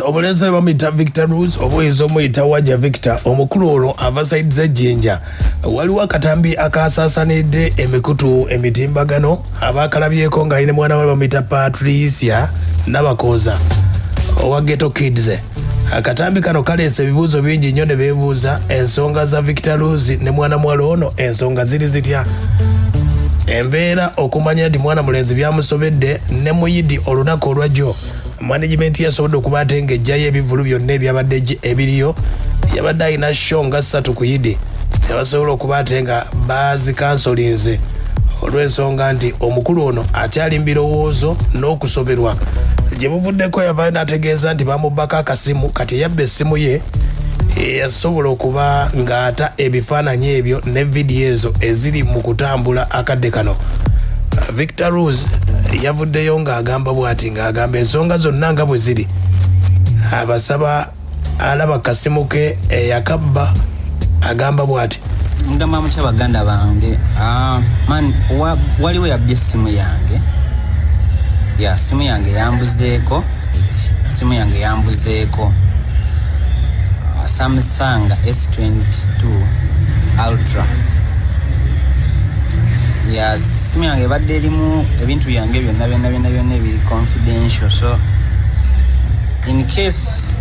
obulenzi bamuyita Victor Ruz obuyinza omuyita Wajja Victor omukulu olwo ava saidi z'Ejjinja. Waliwo akatambi akasaasanidde emikutu emitimbagano abakalabyeko nga ayine mwana we bamuyita Patricia Nabakooza owa Ghetto Kids. Akatambi kano kaleese ebibuuzo bingi nnyo ne beebuuza ensonga za Victor Ruz ne mwana mwala ono ensonga ziri zitya. Embeera okumanya nti mwana mulenzi byamusobedde ne muyidi olunaku olwajjo management yasobodde okuba ate ng'ejjayo ebivulu byonna ebyabadde ebiriyo. Yabadde alina show nga 3 ku yidi yabasobola okuba ate nga bazikansolinze olw'ensonga nti omukulu ono akyali mu birowoozo n'okusoberwa. Gye buvuddeko yavaayo n'ategeeza nti bamubbako akasimu kati yabba essimu ye yasobola okuba ng'ata ebifaananyi ebyo ne vidiyo ezo eziri mu kutambula akadde kano. Victor Ruz yavuddeyo ng'agamba bw'ati ng'agamba ensonga zonna nga bwe ziri abasaba alaba kasimu ke eyakabba agamba bw'ati. Mugamba mutya baganda bange man waliwo yabbye essimu yange simu yange yambuzeeko Samsung S22 Ultra simu yange ebadde erimu ebintu byange byonna ebiri confidential, so in case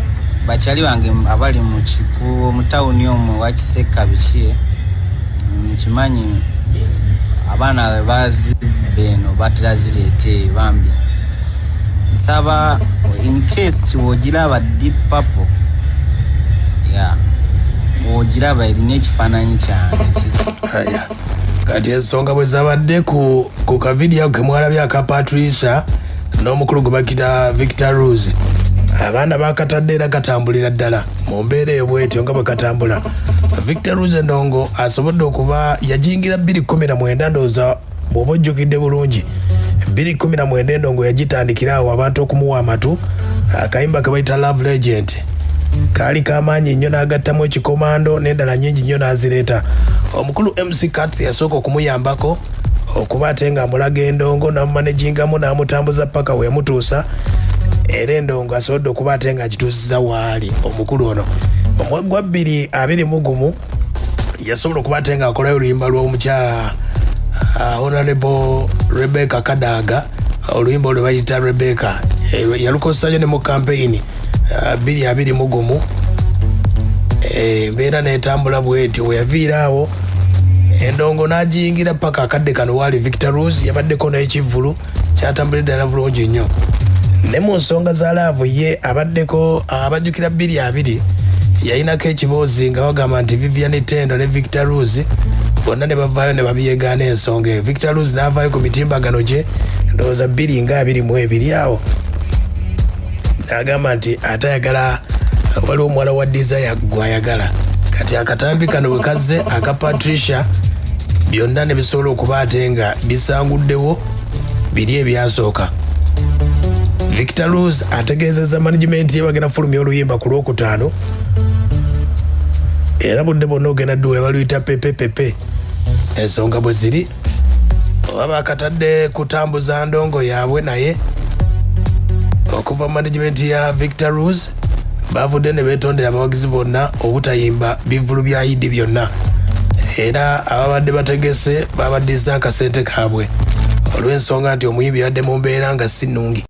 bakyali bange abali mu tawuni omwo wakiseka biki nkimanyi abaana bazibbe eno baterazireete bambi nsaba in case wogiraba deep purple wogiraba erina ekifaananyi kyange kati ensonga bwe zabadde ku kavidiyo ke mwalabye aka Patricia n'omukulu gwe bakita Victor Ruz abaana bakatadde era katambulira ddala mu mbeera eyo bwetyo nga bwe katambula. Victor Ruz endongo asobodde okuba yajingira 2019 ndowooza bw'oba ojjukidde bulungi 2019 endongo yagitandikira awo abantu okumuwa amatu akayimba ke bayita Love Legend kaali kamaanyi nnyo n'agattamu ekikomando n'endala nnyingi nnyo n'azireeta. Omukulu MC Katz yasooka okumuyambako okuba ate nga amulaga endongo n'amumanagingamu n'amutambuza paka weemutuusa era endongo asobodde okuba ate nga agituusiza waali omukulu ono. Omwegwa 2021 yasobola okuba ate nga akolayo oluyimba lw'omukyala Honorable Rebecca Kadaga oluyimba olwe bayita Rebecca yalukozesaayo ne mu campaign 2021 embeera n'etambula bwetyo we yaviira awo endongo n'agiyingira paka akadde kano waali Victor Ruz yabaddeko n'ekivvulu kyatambulira ddala bulungi nnyo. Ne mu nsonga za laavu ye abaddeko abajjukira 2020 yayinako ekiboozi nga bagamba nti Vivian Tendo ne Victor Ruz bonna ne bavaayo ne babiyegaana ensonga eyo. Victor Ruz n'avaayo ku mitimbagano gye ndowooza 2022 awo n'agamba nti atayagala waliwo omuwala wa Desire gwayagala. Kati akatambi kano bwe kazze aka Patricia byonna ne bisobola okuba ate nga bisanguddewo biri ebyasooka. Victor Ruz ategeezezza management ye bagenda fulumya oluyimba ku Lwokutaano era budde bonna ogenda dduula baluyita pepe ensonga bwe ziri oba bakatadde kutambuza ndongo yaabwe naye okuva management ya Victor Ruz bavudde ne beetondera abawagizi bonna obutayimba bivulu bya Idi byonna era ababadde bategese babaddiza akasente kaabwe olw'ensonga nti omuyimbi yadde mu mbeera nga si nnungi.